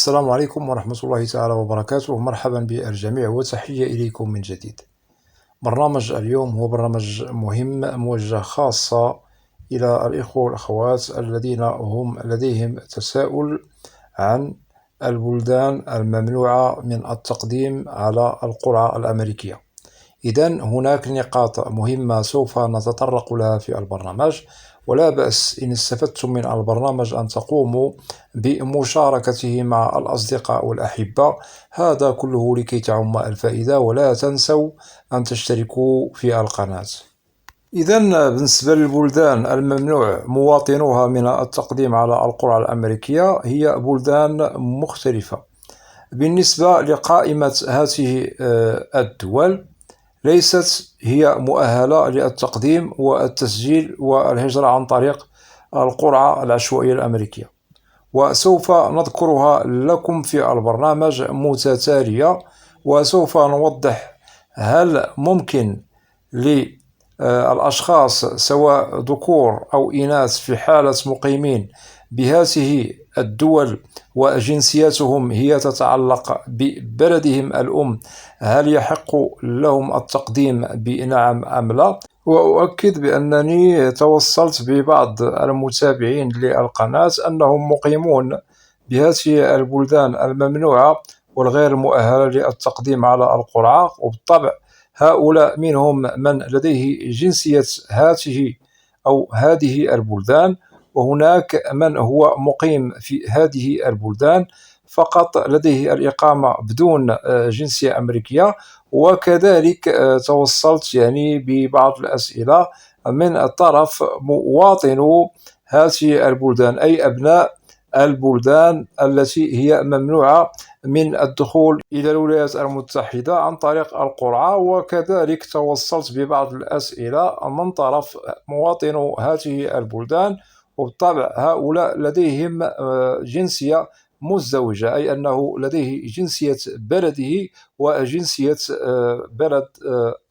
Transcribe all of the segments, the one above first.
السلام عليكم ورحمة الله تعالى وبركاته. مرحبا بالجميع وتحية إليكم من جديد. برنامج اليوم هو برنامج مهم موجه خاصة إلى الإخوة والأخوات الذين هم لديهم تساؤل عن البلدان الممنوعة من التقديم على القرعة الأمريكية. إذن هناك نقاط مهمة سوف نتطرق لها في البرنامج، ولا بأس إن استفدتم من البرنامج أن تقوموا بمشاركته مع الأصدقاء والأحبة، هذا كله لكي تعم الفائدة. ولا تنسوا أن تشتركوا في القناة. إذن بالنسبة للبلدان الممنوع مواطنوها من التقديم على القرعة الأمريكية هي بلدان مختلفة. بالنسبة لقائمة هذه الدول، ليست هي مؤهلة للتقديم والتسجيل والهجرة عن طريق القرعة العشوائية الأمريكية، وسوف نذكرها لكم في البرنامج متتالية، وسوف نوضح هل ممكن للأشخاص سواء ذكور أو إناث في حالة مقيمين بهذه الدول وجنسياتهم هي تتعلق ببلدهم الأم، هل يحق لهم التقديم بنعم أم لا؟ وأؤكد بأنني توصلت ببعض المتابعين للقناة أنهم مقيمون بهذه البلدان الممنوعة والغير مؤهلة للتقديم على القرعة، وبالطبع هؤلاء منهم من لديه جنسية هذه البلدان، وهناك من هو مقيم في هذه البلدان فقط لديه الإقامة بدون جنسية أمريكية. وكذلك توصلت ببعض الأسئلة من طرف مواطنو هذه البلدان، أي أبناء البلدان التي هي ممنوعة من الدخول إلى الولايات المتحدة عن طريق القرعة. وكذلك توصلت ببعض الأسئلة من طرف مواطنو هذه البلدان، وبالطبع هؤلاء لديهم جنسية مزدوجة، أي أنه لديه جنسية بلده وجنسية بلد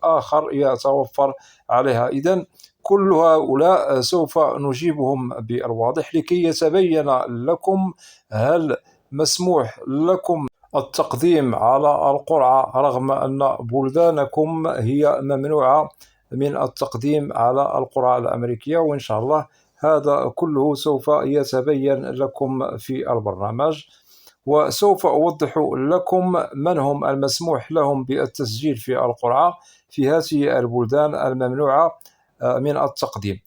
آخر يتوفر عليها. إذن كل هؤلاء سوف نجيبهم بالواضح لكي يتبين لكم هل مسموح لكم التقديم على القرعة رغم أن بلدانكم هي ممنوعة من التقديم على القرعة الأمريكية. وإن شاء الله هذا كله سوف يتبين لكم في البرنامج، وسوف أوضح لكم من هم المسموح لهم بالتسجيل في القرعة في هذه البلدان الممنوعة من التقديم.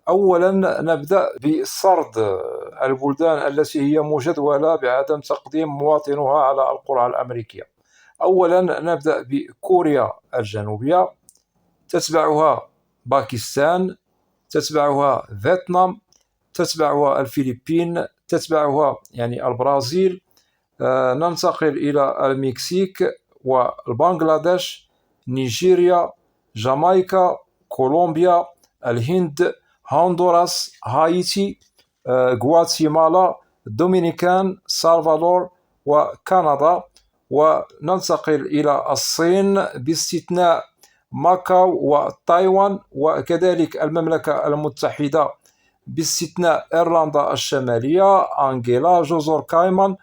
أولا نبدأ بسرد البلدان التي هي مجدولة بعدم تقديم مواطنوها على القرعة الأمريكية. أولا نبدأ بكوريا الجنوبية، تتبعها باكستان، تتبعها فيتنام، تتبعها الفلبين، تتبعها البرازيل، ننتقل إلى المكسيك والبنغلاديش، نيجيريا، جامايكا، كولومبيا، الهند، هندوراس، هايتي، غواتيمالا، دومينيكان، سلفادور، وكندا. وننتقل إلى الصين باستثناء ماكاو وتايوان، وكذلك المملكة المتحدة باستثناء إيرلندا الشمالية، أنغولا، جزر كايمان،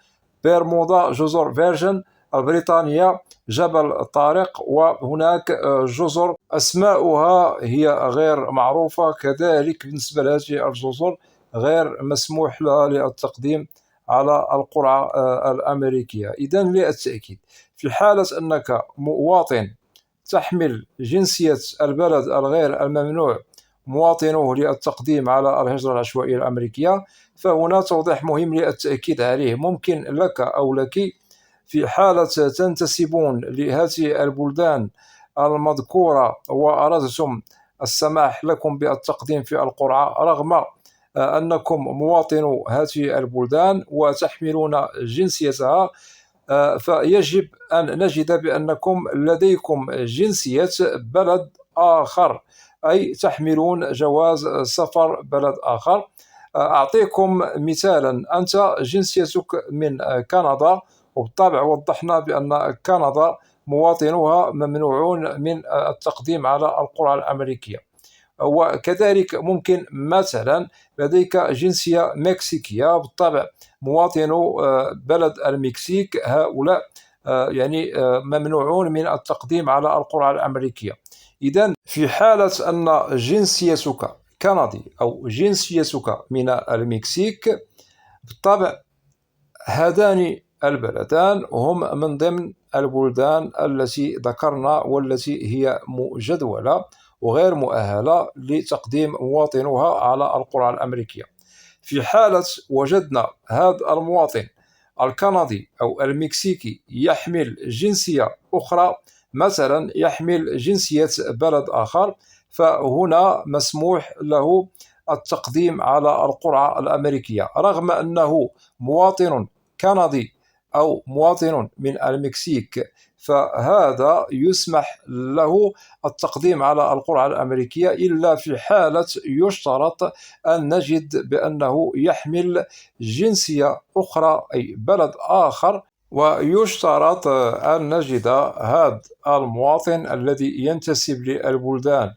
برمودا، جزر فيرجن، بريطانيا، جبل طارق، وهناك جزر أسماؤها هي غير معروفة. كذلك بالنسبة لهذه الجزر غير مسموح لها للتقديم على القرعة الأمريكية. إذن للتأكيد، في حالة أنك مواطن تحمل جنسية البلد الغير الممنوع مواطنوه للتقديم على الهجرة العشوائية الأمريكية، فهنا توضيح مهم للتأكيد عليه. ممكن لك أو لك في حالة تنتسبون لهذه البلدان المذكورة وأردتم السماح لكم بالتقديم في القرعة رغم أنكم مواطنو هذه البلدان وتحملون جنسيتها، فيجب أن نجد بأنكم لديكم جنسية بلد آخر، أي تحملون جواز سفر بلد آخر. أعطيكم مثالا، أنت جنسيتك من كندا، وبالطبع وضحنا بأن كندا مواطنوها ممنوعون من التقديم على القرعة الأمريكية. وكذلك ممكن مثلا لديك جنسية مكسيكية، بالطبع مواطنو بلد المكسيك هؤلاء يعني ممنوعون من التقديم على القرعة الأمريكية. إذن في حالة أن جنسيتك كندي أو جنسيتك من المكسيك، بالطبع هذان البلدان هم من ضمن البلدان التي ذكرنا والتي هي مجدولة وغير مؤهلة لتقديم مواطنها على القرعة الأمريكية. في حالة وجدنا هذا المواطن الكندي أو المكسيكي يحمل جنسية أخرى، مثلا يحمل جنسية بلد آخر، فهنا مسموح له التقديم على القرعة الأمريكية رغم أنه مواطن كندي أو مواطن من المكسيك، فهذا يسمح له التقديم على القرعة الأمريكية إلا في حالة يشترط أن نجد بأنه يحمل جنسية أخرى أي بلد آخر، ويشترط أن نجد هذا المواطن الذي ينتسب للبلدان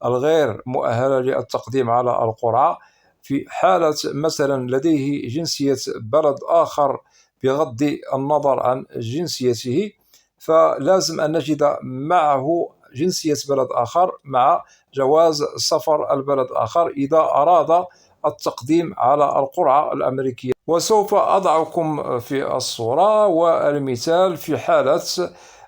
الغير مؤهلة للتقديم على القرعة في حالة مثلا لديه جنسية بلد آخر بغض النظر عن جنسيته، فلازم أن نجد معه جنسية بلد آخر مع جواز سفر البلد آخر إذا أراد التقديم على القرعة الأمريكية. وسوف أضعكم في الصورة والمثال في حالة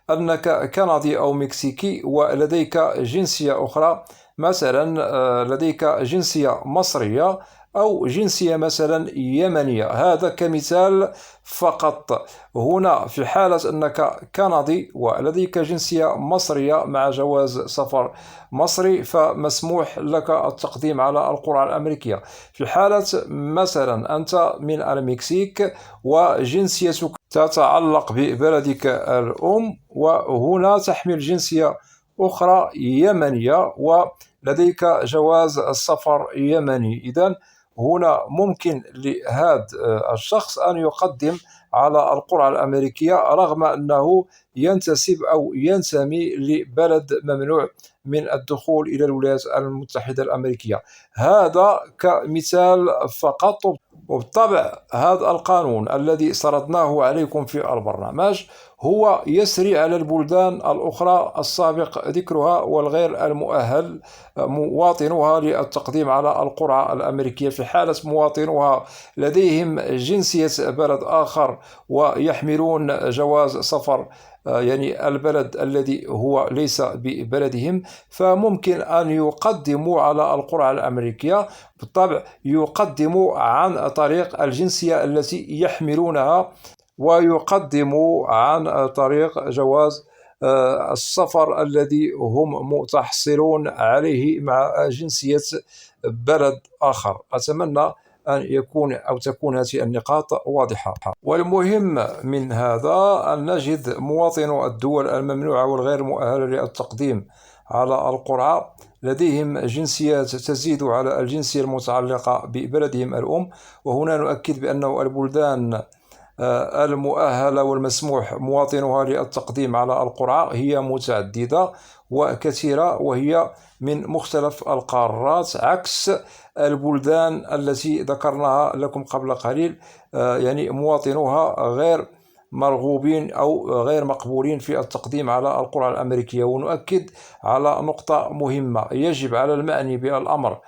أنك كندي أو مكسيكي ولديك جنسية أخرى، مثلا لديك جنسية مصرية أو جنسية مثلا يمنية، هذا كمثال فقط. هنا في حالة أنك كندي ولديك جنسية مصرية مع جواز سفر مصري، فمسموح لك التقديم على القرعة الأمريكية. في حالة مثلا أنت من المكسيك وجنسيتك تتعلق ببلدك الأم، وهنا تحمل جنسية أخرى يمنية ولديك جواز السفر يمني، إذن هنا ممكن لهذا الشخص أن يقدم على القرعة الأمريكية رغم أنه ينتسب أو ينتمي لبلد ممنوع من الدخول إلى الولايات المتحدة الأمريكية. هذا كمثال فقط. وبالطبع هذا القانون الذي سردناه عليكم في البرنامج هو يسري على البلدان الأخرى السابق ذكرها والغير المؤهل مواطنها للتقديم على القرعة الأمريكية. في حالة مواطنها لديهم جنسية بلد آخر ويحملون جواز سفر يعني البلد الذي هو ليس ببلدهم، فممكن أن يقدموا على القرعة الأمريكية. بالطبع يقدموا عن طريق الجنسية التي يحملونها، ويقدموا عن طريق جواز السفر الذي هم متحصلون عليه مع جنسية بلد آخر. أتمنى أن تكون هذه النقاط واضحة. والمهم من هذا أن نجد مواطنو الدول الممنوعة والغير مؤهلة للتقديم على القرعة لديهم جنسيات تزيد على الجنسية المتعلقة ببلدهم الأم، وهنا نؤكد بأنه البلدان المؤهلة والمسموح مواطنها للتقديم على القرعة هي متعددة وكثيرة، وهي من مختلف القارات عكس البلدان التي ذكرناها لكم قبل قليل، يعني مواطنوها غير مرغوبين أو غير مقبولين في التقديم على القرعة الأمريكية. ونؤكد على نقطة مهمة: يجب على المعني بالأمر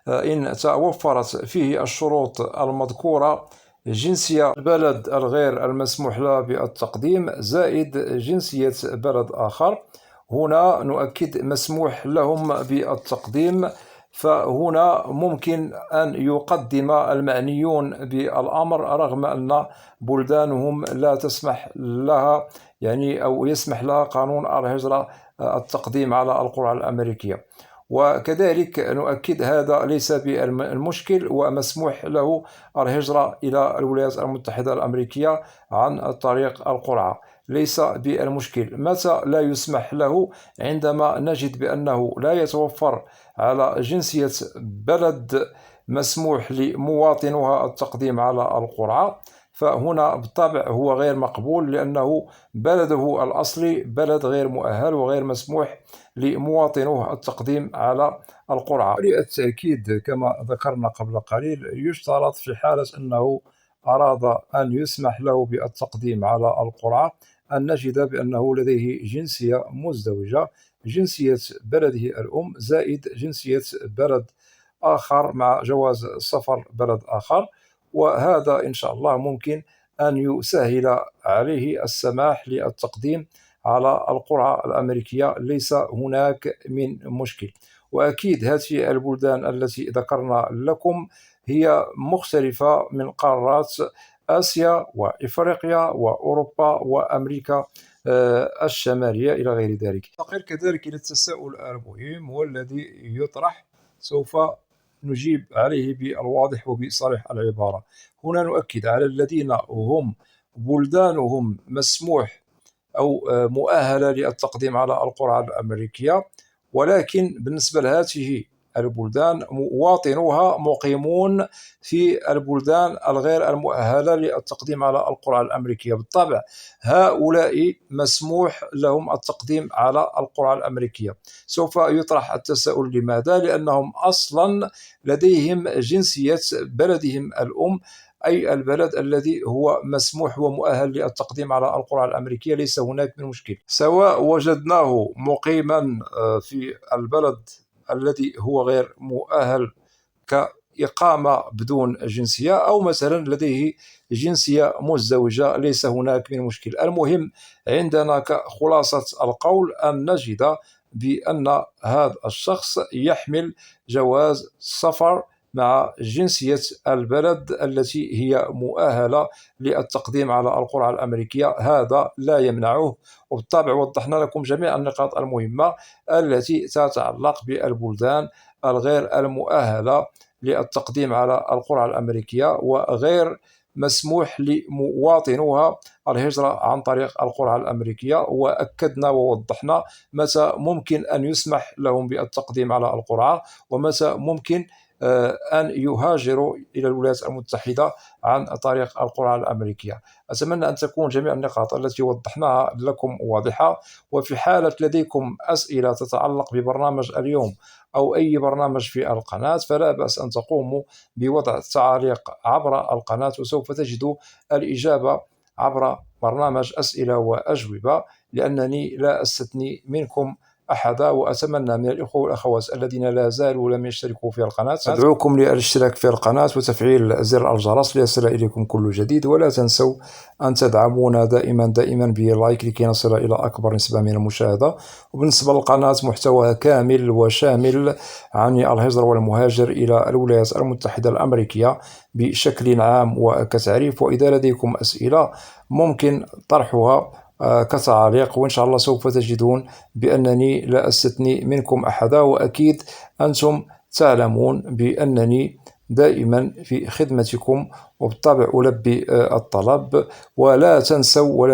إن توفرت فيه الشروط المذكورة، جنسية البلد الغير المسموح له بالتقديم زائد جنسية بلد آخر، هنا نؤكد مسموح لهم بالتقديم، فهنا ممكن أن يقدم المعنيون بالأمر رغم أن بلدانهم لا تسمح لها يعني أو يسمح لها قانون الهجرة التقديم على القرعة الأمريكية. وكذلك نؤكد هذا ليس بالمشكل، ومسموح له الهجرة إلى الولايات المتحدة الأمريكية عن طريق القرعة، ليس بالمشكل. متى لا يسمح له؟ عندما نجد بأنه لا يتوفر على جنسية بلد مسموح لمواطنها التقديم على القرعة، فهنا بالطبع هو غير مقبول، لأنه بلده الأصلي بلد غير مؤهل وغير مسموح لمواطنوه التقديم على القرعة. للتأكيد كما ذكرنا قبل قليل، يشترط في حالة أنه أراد أن يسمح له بالتقديم على القرعة أن نجد بأنه لديه جنسية مزدوجة، جنسية بلده الأم زائد جنسية بلد آخر مع جواز سفر بلد آخر، وهذا إن شاء الله ممكن أن يسهل عليه السماح للتقديم على القرعة الأمريكية، ليس هناك من مشكل. وأكيد هذه البلدان التي ذكرنا لكم هي مختلفة من قارات آسيا وإفريقيا وأوروبا وأمريكا الشمالية إلى غير ذلك. ننتقل كذلك إلى التساؤل المهم والذي يطرح، سوف نجيب عليه بالواضح وبصريح العبارة. هنا نؤكد على الذين هم بلدانهم مسموح أو مؤهلة للتقديم على القرعة الأمريكية، ولكن بالنسبة لهذه البلدان مواطنوها مقيمون في البلدان الغير المؤهلة للتقديم على القرعة الأمريكية. بالطبع هؤلاء مسموح لهم التقديم على القرعة الأمريكية. سوف يطرح التساؤل لماذا؟ لأنهم أصلا لديهم جنسية بلدهم الأم، أي البلد الذي هو مسموح ومؤهل للتقديم على القرعة الأمريكية، ليس هناك من مشكل. سواء وجدناه مقيما في البلد الذي هو غير مؤهل كإقامة بدون جنسية، أو مثلا لديه جنسية مزدوجة، ليس هناك من مشكل. المهم عندنا كخلاصة القول أن نجد بأن هذا الشخص يحمل جواز سفر مع جنسية البلد التي هي مؤهلة للتقديم على القرعة الأمريكية، هذا لا يمنعه. وبالطبع وضحنا لكم جميع النقاط المهمة التي تتعلق بالبلدان الغير المؤهلة للتقديم على القرعة الأمريكية وغير مسموح لمواطنوها الهجرة عن طريق القرعة الأمريكية. وأكدنا ووضحنا متى ممكن أن يسمح لهم بالتقديم على القرعة، ومتى ممكن أن يهاجروا إلى الولايات المتحدة عن طريق القرعة الأمريكية. أتمنى أن تكون جميع النقاط التي وضحناها لكم واضحة. وفي حالة لديكم أسئلة تتعلق ببرنامج اليوم أو أي برنامج في القناة، فلا بأس أن تقوموا بوضع التعاليق عبر القناة، وسوف تجدوا الإجابة عبر برنامج أسئلة وأجوبة، لأنني لا أستثني منكم أحدا. وأتمنى من الإخوة والأخوات الذين لا زالوا لم يشتركوا في القناة، أدعوكم للاشتراك في القناة وتفعيل زر الجرس ليصل إليكم كل جديد. ولا تنسوا أن تدعمونا دائما بلايك لكي نصل إلى أكبر نسبة من المشاهدة. وبالنسبة للقناة محتواها كامل وشامل عن الهجرة والمهاجر إلى الولايات المتحدة الأمريكية بشكل عام وكتعريف. وإذا لديكم أسئلة ممكن طرحها كتعليق، وإن شاء الله سوف تجدون بأنني لا أستثني منكم أحدا. وأكيد أنتم تعلمون بأنني دائما في خدمتكم، وبالطبع ألبي الطلب. ولا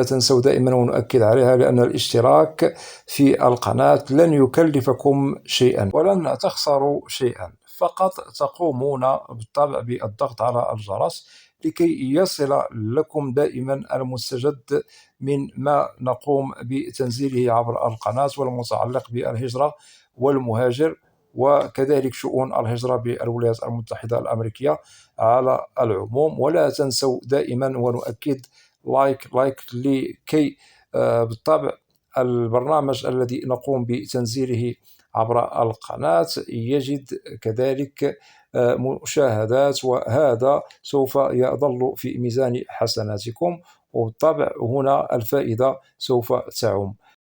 تنسوا دائما، ونؤكد عليها، لأن الاشتراك في القناة لن يكلفكم شيئا ولن تخسروا شيئا، فقط تقومون بالطبع بالضغط على الجرس لكي يصل لكم دائما المستجد من ما نقوم بتنزيله عبر القناة والمتعلق بالهجرة والمهاجر، وكذلك شؤون الهجرة بالولايات المتحدة الأمريكية على العموم. ولا تنسوا دائما، ونؤكد، لايك لكي بالطبع البرنامج الذي نقوم بتنزيله عبر القناة يجد كذلك مشاهدات، وهذا سوف يظل في ميزان حسناتكم، وبالطبع هنا الفائدة سوف تعم.